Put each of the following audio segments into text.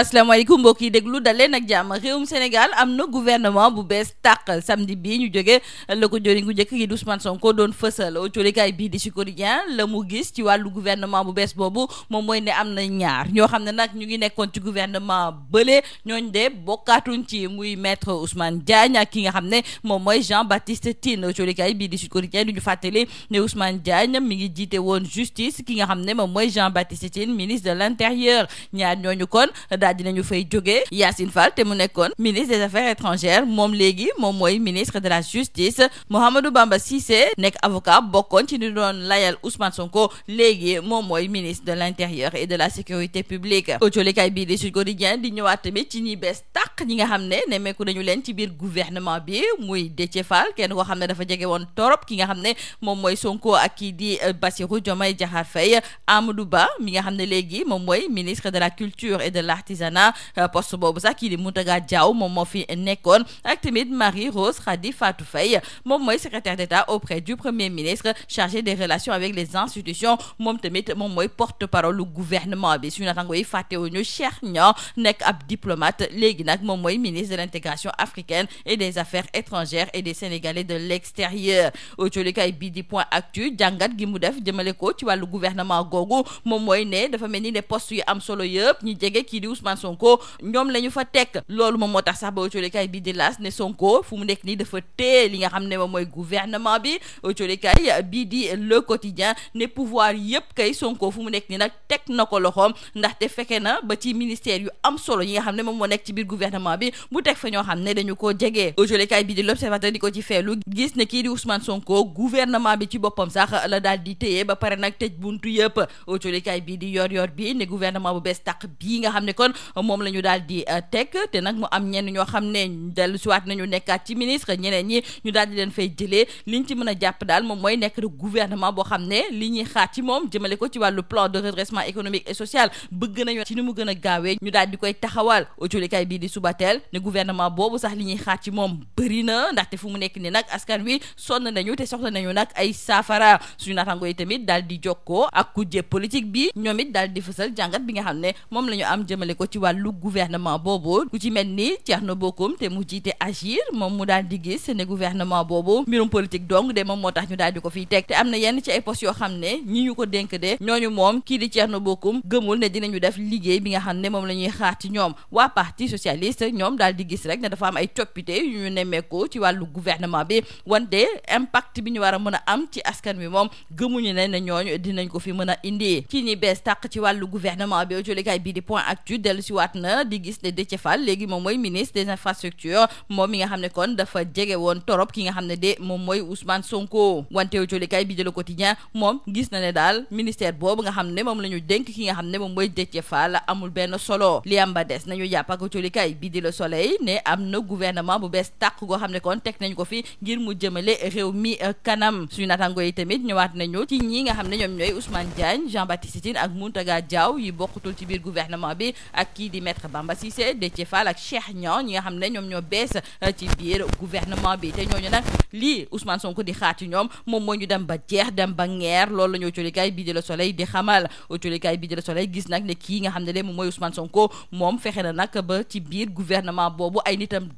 asalaamaaleykum mbokk yi déglu daleen ak jàmm réewum Sénégal am na gouvernement bu bees tàq samedi bii ñu jógee la ko jëriñ gu njëkk gi di Ousmane Sonko doon fësal coolikaay bii di Sud Quotidien la mu gis ci wàllu gouvernement bu bees boobu moom mooy ne am na ñaar ñoo xam ne nag ñu ngi nekkoon ci gouvernement bële ñooñ de bokkaatuñ ci muy maître Ousmane Diagne ak ki nga xam ne moom mooy Jean-Baptiste Tine coolikaay bii di Sud Quotidien du ñu fàttali ne Ousmane Diagne mi ngi jiite woon justice ki nga xam ne moom mooy Jean-Baptiste Tine ministre de l'intérieur ñaar ñooñu kon daal dinañu fay jógee Yacine Fall te mu nekkoon ministre des affaires étrangères moom léegi moom mooy ministre de la justice Mouhamadou Bamba Cissé nekk avocat bokkoon ci ñu doon layal Ousmane Sonko léegi moom mooy ministre de l'intérieur et de la sécurité publique coolikaay bii di Sud Quotidien di ñëwaat tamit ci ñi bees tàq ñi nga xam ne nemmeeku nañu leen ci biir gouvernement bi muy Déthié Fall kenn koo xam ne dafa jege woon torop ki nga xam ne moom mooy Sonko ak kii di Bassirou Diomaye Diakhar Faye Amadou Ba mi nga xam ne léegi moom mooy ministre de la culture et de l'artisanat poste boobu sax kii di Mountaga Diaw moom moo fi nekkoon ak tamit Marie-Rose Khady Fatou Faye moom mooy secrétaire d'État auprès du premier ministre chargé des relations avec les institutions moom tamit moom mooy porte-parole lu gouvernement bi suñu natango yi fàttewuñu Cheikh Niang nekk ab diplomate léegi nag moom mooy ministre de l'intégration africaine et des affaires étrangères et des Sénégalais de l'extérieur coolikaay bii di Point Actu jàngat gi mu def jëmale ko ci wàllu gouvernement googu moom mooy ne dafa mel ni ne poste yu am solo yëpp ñi jege kii di Ousmane Sonko ñoom la ñu fa tekk loolu moom moo tax sax ba coolikaay bii di L'As ne Sonko fu mu nekk nii dafa téye li nga xam ne moom mooy gouvernement bi coolikaay bii di Le Quotidien ne pouvoir yëpp kay Sonko fu mu nekk nii nag teg na ko loxoom ndaxte fekke na ba ci ministère yu am solo yi nga xam ne moom moo nekk ci biir gouvernement bi bu teg fa ñoo xam ne dañu koo jege coolikaay bii di L'Observateur di ko ci feelu gis ne kii di Ousmane Sonko gouvernement bi ci boppam sax la daal di téye ba pare nag tëj buntu yëpp coolikaay bii di Yor Yor bi ne gouvernement bu bees tàq bii nga xam ne kon moom la ñu daal di teg te nag mu am ñenn ñoo xam ne dellu siwaat nañu nekkaat ci ministre ñeneen ñi ñu daal di leen fay jëlee liñ ci mën a jàpp daal moom mooy nekk gouvernement boo xam ne li ñuy xaar ci moom jëmale ko ci wàllu plan de redressement économique et social bëgg nañu ci ni mu gën a gaawee ñu daal di koy taxawal coolikaay bii di Subatel ne gouvernement boobu sax li ñuy xaar ci moom bëri na ndaxte fu mu nekk ni nag askan wi sonn nañu te soxla nañu nag ay saafara suñu naataango yi tamit daal di jokkoo ak kujje politique bi ñoom it daal di fësal jàngat bi nga xam ne moom la ñu am jëmale ko ci wàllu gouvernement boobu ku ci mel ni Thierno Bocoum te mu jiite Agir moom mu daal di gis ne gouvernement boobu mbirum politique donc de moom moo tax ñu daal di ko fiy teg te am na yenn ci ay postes yoo xam ne ñi ñu ko dénk de ñooñu moom kii di Thierno Bocoum gëmul ne dinañu def liggéey bi nga xam ne moom la ñuy xaar ci ñoom waa parti socialiste ñoom daal di gis rek ne dafa am ay coppite yu ñu nemmeeku ci wàllu gouvernement bi wante impact bi ñu war a mën a am ci askan wi moom gëmuñu ne ñooñu dinañ ko fi mën a indi ci ñi bees tàq ci wàllu gouvernement bi coolikaay bii di Point Actu dellu si waat na di gis ne Déthié Fall léegi moom mooy ministre des infrastructures moom mi nga xam ne kon dafa jege woon torop ki nga xam ne de moom mooy Ousmane Sonko wante coolikaay bii di Le Quotidien moom gis na ne daal ministère boobu nga xam ne moom la ñu dénk ki nga xam ne moom mooy Déthié Fall amul benn solo li am ba des nañu jàpp ak coolikaay bii di Le Soleil ne am na gouvernement bu bees tàq goo xam ne kon teg nañ ko fi ngir mu jëmale réew mi kanam suñu naataango yi tamit ñëwaat nañu ci ñi nga xam ne ñoom ñooy Ousmane Diagne Jean-Baptiste Tine ak Mountaga Diaw yi bokkutul ci biir gouvernement bi ak kii di maître Bamba Cissé Déthié Fall ak Cheikh Niang ñi nga xam ne ñoom ñoo bees ci biir gouvernement bi te ñooñu nag lii Ousmane Sonko di xaar ci ñoom moom moo ñu dem ba jeex dem ba ngeer loolu la ñoo coolikaay bii di Le Soleil di xamal coolikaay bii di Le Soleil gis nag ne kii nga xam ne de moom mooy Ousmane Sonko moom fexe na nag ba ci biir gouvernement boobu ay nitam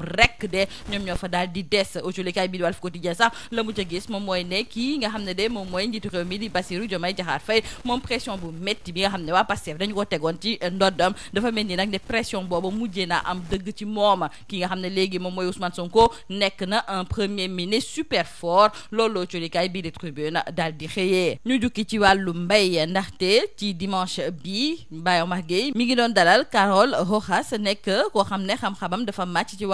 rek de ñoom ñoo fa daal di des coolikaay bii di Walf Quotidien sax la mu ca gis moom mooy ne kii nga xam ne de moom mooy njiitu réew mi di Bassirou Diomaye Diakhar Faye moom pression bu métti bi nga xam ne waa Pastef dañu ko tegoon ci ndoddam dafa mel ni nag ne pression boobu mujjee naa am dëgg ci moom ki nga xam ne léegi moom mooy Ousmane Sonko nekk na un premier ministre super fort looloo coolikaay bii di Tribune daal di xëyee ñu jukki ci wàllu mbay ndaxte ci dimanche bi Baye Omar Gueye mi ngi doon dalal Carole Rojas nekk koo xam ne xam-xamam dafa màcc ci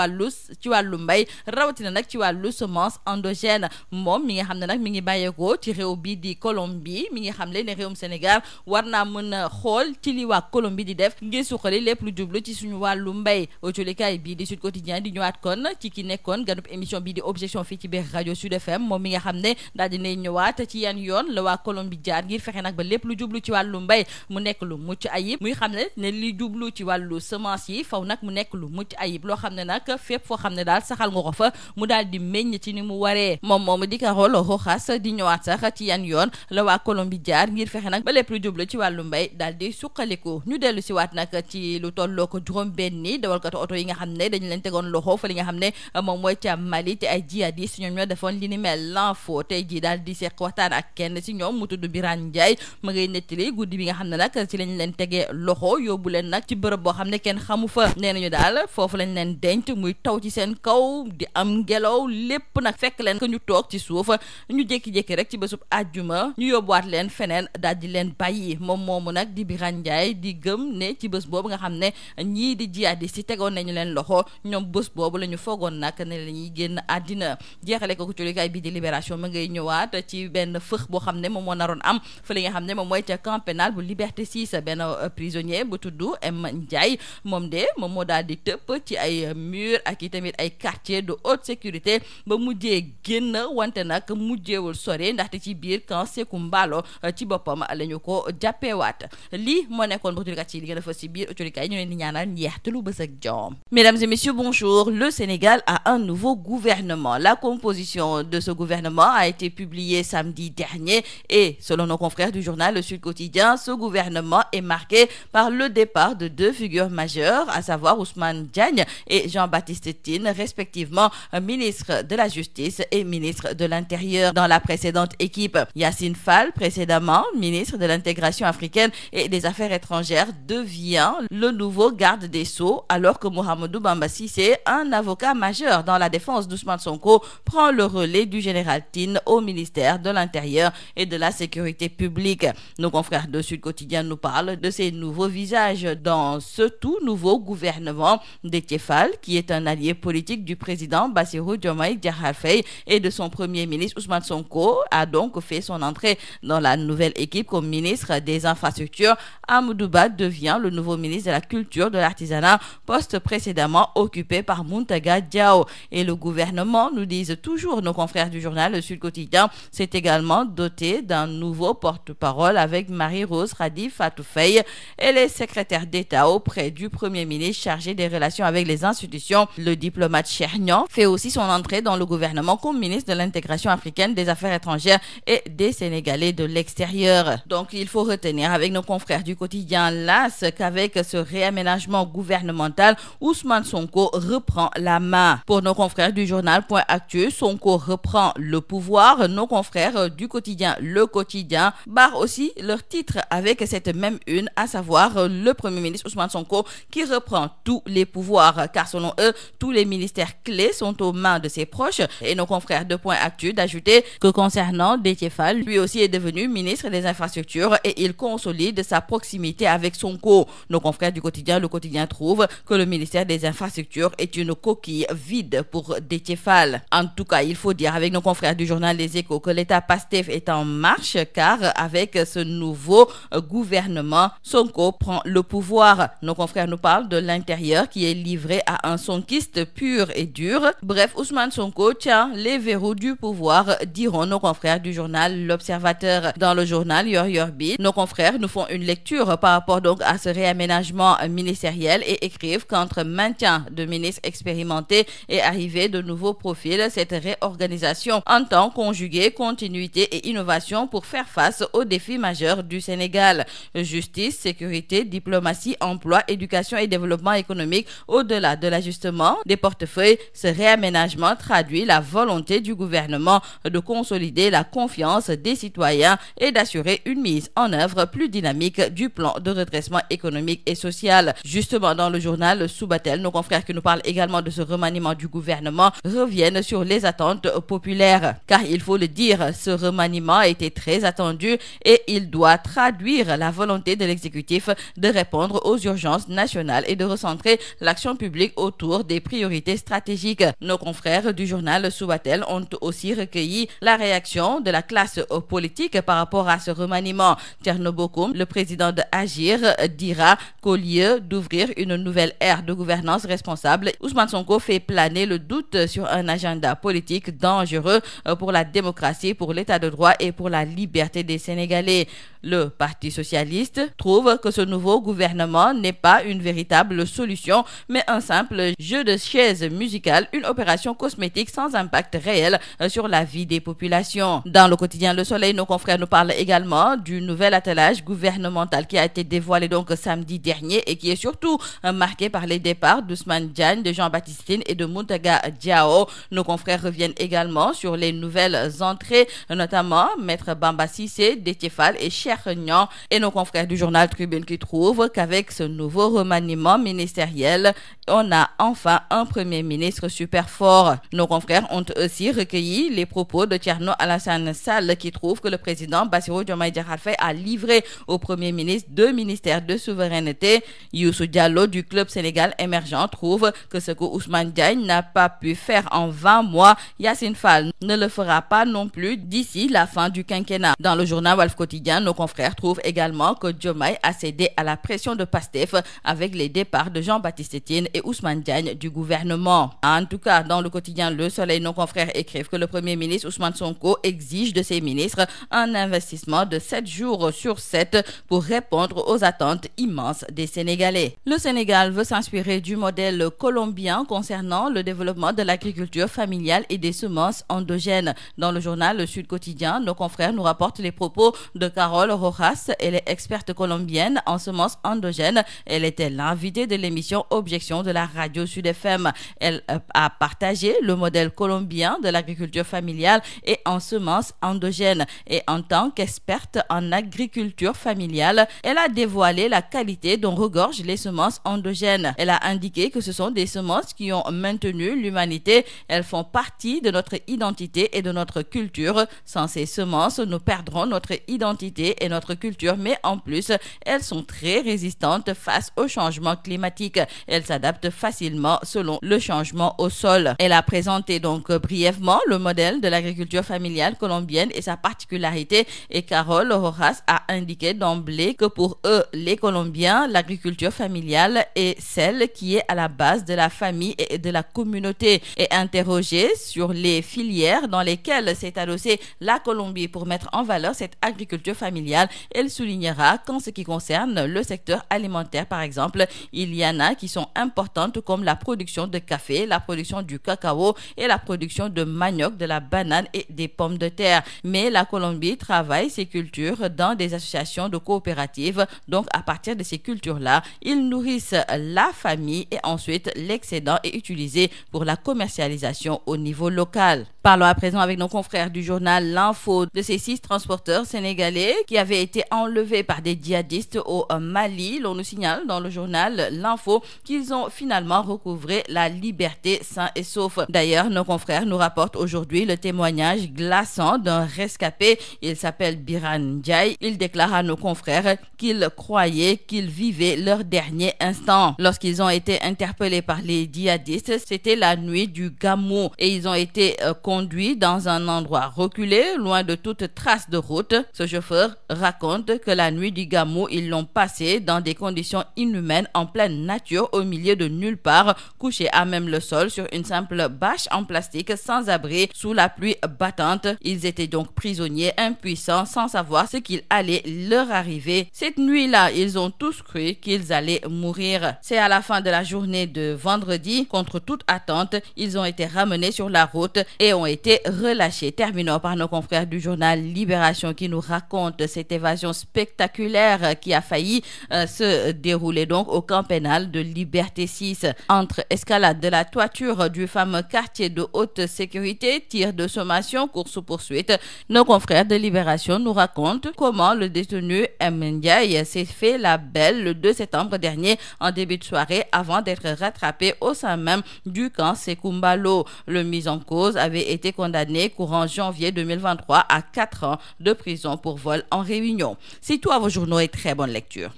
wàllu mbay rawatina nag ci wàllu semence endogène moom mi nga xam ne nag mi ngi bàyyeekoo ci réew bi di Colombie mi ngi xam le ne réewum Sénégal war naa mën a xool ci li waa Colombie di def ngir suqali lépp lu jublu ci suñu wàllu mbay coolikaay bii di Sud Quotidien di ñëwaat kon ci ki nekkoon ganub émission bii di objection fii ci biir rajo Sud FM moom mi nga xam ne daal dinay ñëwaat ci yan yoon la waa Colombie jaar ngir fexe nag ba lépp lu jublu ci wàllu mbay mu nekk lu mucc ayib muy xam ne li jublu ci wàllu semence yi faw nag mu nekk lu mucc ayib loo xam ne nag fépp foo xam ne daal saxal nga ko fa mu daal di meññ ci ni mu waree moom moomu di Carole Rojas di ñëwaat sax ci yan yoon la waa Colombie jaar ngir fexe nag ba lépp lu jublu ci wàllu mbay daal di suqaliku ñu dellu si waat nag ci lu tolloo ko juróom-benni dawalkatu oto yi nga xam ne dañu leen tegoon loxo fa li nga xam ne moom mooy ca Mali te ay jihadistes ñoom ñoo defoon li ni mel. L'info tey jii daal di seq waxtaan ak kenn si ñoom mu tudd Birane Ndiaye ma ngay nettali guddi bi nga xam ne nag ci lañ leen tegee loxo yóbbu leen nag ci bërëb boo xam ne kenn xamu fa. nee nañu daal foofu lañ leen denc muy taw ci seen kaw di am ngelaw lépp nag fekk leen ko ñu toog ci suuf ñu jékki-jékki rek ci bésub àjjuma ñu yóbbuwaat leen feneen daal di leen bàyyi moom moomu nag di Birane Ndiaye di gëm ne ci bés boobu nga xam ne ñii di jihadistes yi tegoon nañu leen loxo ñoom bés boobu la ñu foogoon nag ne la ñuy génn àddina. jeexale ko colikaay bi di Libération ma ngay ñëwaat ci benn fëx boo xam ne moom moo naroon am fa li nga xam ne moom mooy ca camp pénal bu Liberté 6 benn prisonnier bu tudd M Ndiaye moom moo daal di tëpp ci ay mur ak i tamit ay quartier de haute sécurité ba mujjee génn wante nag mujjeewul sore ndaxte ci biir camp Sékou Mbalo ci boppam la ñu ko jàppeewaat. lii moo nekkoon ba tulikat ci li gën a fës ci biir colikaay ñu leen di ñaanal njeextalu bës ak jàmm. Mesdames et messieurs, bonjour. Le Sénégal a un nouveau gouvernement. La composition de ce gouvernement a été publiée samedi dernier et selon nos confrères du journal Le Sud Quotidien, ce gouvernement est marqué par le départ de deux figures majeures, à savoir Ousmane Diagne et Jean-Baptiste Tine, respectivement ministre de la Justice et ministre de l'Intérieur. Dans la précédente équipe, Yassine Fall, précédemment ministre de l'Intégration africaine et des Affaires étrangères, devient le nouveau garde des Sceaux, alors que Mohamedou Bamba Cissé, un avocat majeur dans la défense d'Ousmane Sonko, prend le relais du général Tine au ministère de l'Intérieur et de la Sécurité publique. Nos confrères de Sud Quotidien nous parlent de ces nouveaux visages dans ce tout nouveau gouvernement. Déthié Fall, qui est un allié politique du président Bassirou Diomaye Diakhar Faye et de son premier ministre Ousmane Sonko, a donc fait son entrée dans la nouvelle équipe comme ministre des Infrastructures. Amadou Ba devient le nouveau ministre de la Culture, de l'Artisanat, poste précédemment occupé par Mountaga Diaw. Et le gouvernement, nous disent toujours nos confrères du journal Le Sud Quotidien, s'est également doté d'un nouveau porte-parole avec Marie-Rose Radi Fatou Faye. Elle est secrétaire d'État auprès du Premier ministre chargé des relations avec les institutions. Le diplomate Cheikh Niang fait aussi son entrée dans le gouvernement comme ministre de l'Intégration africaine, des Affaires étrangères et des Sénégalais de l'extérieur. Donc il faut retenir avec nos confrères du quotidien LAS qu'avec ce réaménagement gouvernemental, Ousmane Sonko reprend la main. Pour nos confrères du journal Point Actu, Sonko reprend le pouvoir. Nos confrères du quotidien Le Quotidien barrent aussi leur titre avec cette même une, à savoir le Premier ministre Ousmane Sonko qui reprend tous les pouvoirs, car selon eux, tous les ministères clés sont aux mains de ses proches. Et nos confrères de Point Actu d'ajouter que concernant Déthié Fall, lui aussi est devenu ministre des Infrastructures et il consolide sa proximité avec Sonko. Nos confrères du quotidien Le Quotidien trouvent que le ministère des Infrastructures est une coquille vide pour Déthié Fall. En tout cas, il faut dire avec nos confrères du journal Les Échos que l'État Pastef est en marche, car avec ce nouveau gouvernement, Sonko prend le pouvoir. Nos confrères nous parlent de l'Intérieur qui est livré à un sonkiste pur et dur. Bref, Ousmane Sonko tient les verrous du pouvoir, diront nos confrères du journal L'Observateur. Dans le journal Yor Yorbi, nos confrères nous font une lecture par rapport donc à ce réaménagement ministériel et écrivent qu'entre maintien de ministres expérimentés et arrivée de nouveaux profils, cette réorganisation entend conjuguer continuité et innovation pour faire face aux défis majeurs du Sénégal. Justice, sécurité, diplomatie, emploi, éducation et développement économique. Au-delà de l'ajustement des portefeuilles, ce réaménagement traduit la volonté du gouvernement de consolider la confiance des citoyens et d'assurer une mise en œuvre plus dynamique du plan de redressement économique et social. Justement, dans le journal Subatel, nos confrères qui nous parlent également de ce remaniement du gouvernement reviennent sur les attentes populaires. Car il faut le dire, ce remaniement a été très attendu et il doit traduire la volonté de l'exécutif de répondre aux urgences nationales et de recentrer l'action publique autour des priorités stratégiques. Nos confrères du journal Subatel ont aussi recueilli la réaction de la classe politique par rapport à ce remaniement. Thierno Bocoum, le président de Agir, dira qu'au lieu d'ouvrir une nouvelle ère de gouvernance responsable, Ousmane Sonko fait planer le doute sur un agenda politique dangereux pour la démocratie, pour l'état de droit et pour la liberté des Sénégalais. Le Parti socialiste trouve que ce nouveau gouvernement n'est pas une véritable solution, mais un simple jeu de chaises musicales, une opération cosmétique sans impact réel sur la vie des populations. Dans le quotidien Le Soleil, nos confrères nous parlent également du nouvel attelage gouvernemental qui a été dévoilé donc samedi dernier et qui est surtout marqué par les départs d'Ousmane Diagne, de Jean-Baptiste Tine et de Mountaga Diao. Nos confrères reviennent également sur les nouvelles entrées, notamment Maître Bamba Cissé, Déthié Fall et Cheikh Niang. Et nos confrères du journal Tribune qui trouvent qu'avec ce nouveau remaniement ministériel, on a enfin un premier ministre super fort. Nos confrères ont aussi recueilli les propos de Thierno Alassane Sall qui trouve que le président Bassirou Diomaye Diakhar Faye a livré au premier ministre 2 ministères de souveraineté. Youssou Diallo du Club Sénégal émergent trouve que ce que Ousmane Diagne n'a pas pu faire en 20 mois, Yassine Fall ne le fera pas non plus d'ici la fin du quinquennat. Dans le journal Walf Quotidien, nos confrères trouvent également que Diomaye a cédé à la pression de Pastef avec les départs de Jean-Baptiste Tine et Ousmane Diagne du gouvernement. En tout cas, dans le quotidien Le Soleil, nos confrères écrivent que le premier ministre Ousmane Sonko exige de ses ministres un investissement de 7 jours sur 7 pour répondre aux attentes immenses des Sénégalais. Le Sénégal veut s'inspirer du modèle colombien concernant le développement de l'agriculture familiale et des semences endogènes. Dans le journal Le Sud Quotidien, nos confrères nous rapportent les propos de Carol Rojas. Elle est experte colombienne en semences endogènes. Elle était l'invitée de l'émission Objection de la radio Sud FM. Elle a partagé le modèle colombien de l'agriculture familiale et en semences endogènes. Et en tant qu'experte en agriculture familiale, elle a dévoilé la qualité dont regorgent les semences endogènes. Elle a indiqué que ce sont des semences qui ont maintenu l'humanité. Elles font partie de notre identité et de notre culture. Sans ces semences, nous perdrons notre identité et notre culture, mais en plus, elles sont très résistantes face au changement climatique. Elles s'adaptent facilement selon le changement au sol. Elle a présenté donc brièvement le modèle de l'agriculture familiale colombienne et sa particularité, et Carol Rojas a indiqué d'emblée que pour eux, les Colombiens, l'agriculture familiale est celle qui est à la base de la famille et de la communauté. Et interrogée sur les filières dans lesquelles s'est adossée la Colombie pour mettre en valeur cette agriculture familiale, elle soulignera qu'en ce qui concerne le secteur alimentaire, par exemple, il y en a qui sont importantes comme la production de café, la production du cacao et la production de manioc, de la banane et des pommes de terre. Mais la Colombie travaille ces cultures dans des associations de coopératives. Donc, à partir de ces cultures-là, ils nourrissent la famille et ensuite l'excédent est utilisé pour la commercialisation au niveau local. Parlons à présent avec nos confrères du journal L'Info de ces 6 transporteurs sénégalais qui avaient été enlevés par des djihadistes au Mali. L'on nous signale dans le journal L'Info qu'ils ont finalement recouvré la liberté sains et saufs. D'ailleurs, nos confrères nous rapportent aujourd'hui le témoignage glaçant d'un rescapé. Il s'appelle Biran Ndiaye. Il déclare à nos confrères qu'ils croyaient qu'ils vivaient leur dernier instant. Lorsqu'ils ont été interpellés par les djihadistes, c'était la nuit du Gamou et ils ont été conduits dans un endroit reculé, loin de toute trace de route. Ce chauffeur raconte que la nuit du Gamou, ils l'ont passé dans des conditions inhumaines en pleine nature, au milieu de nulle part, couchés à même le sol sur une simple bâche en plastique, sans abri, sous la pluie battante. Ils étaient donc prisonniers, impuissants, sans savoir ce qu'il allait leur arriver. Cette nuit-là, ils ont tous cru qu'ils allaient mourir. C'est à la fin de la journée de vendredi, contre toute attente, ils ont été ramenés sur la route et ont été relâchés. Terminons par nos confrères du journal Libération qui nous raconte cette évasion spectaculaire qui a failli se dérouler donc au camp pénal de Liberté 6. Entre escalade de la toiture du fameux quartier de haute sécurité, tir de sommation, course-poursuite, nos confrères de Libération nous racontent comment le détenu M. Ndiaye s'est fait la belle le 2 septembre dernier en début de soirée avant d'être rattrapé au sein même du camp Sekoumbalo. Le mis en cause avait été condamné courant janvier 2023 à 4 ans de prison pour vol en réunion. C'est tout à vos journaux et très bonne lecture.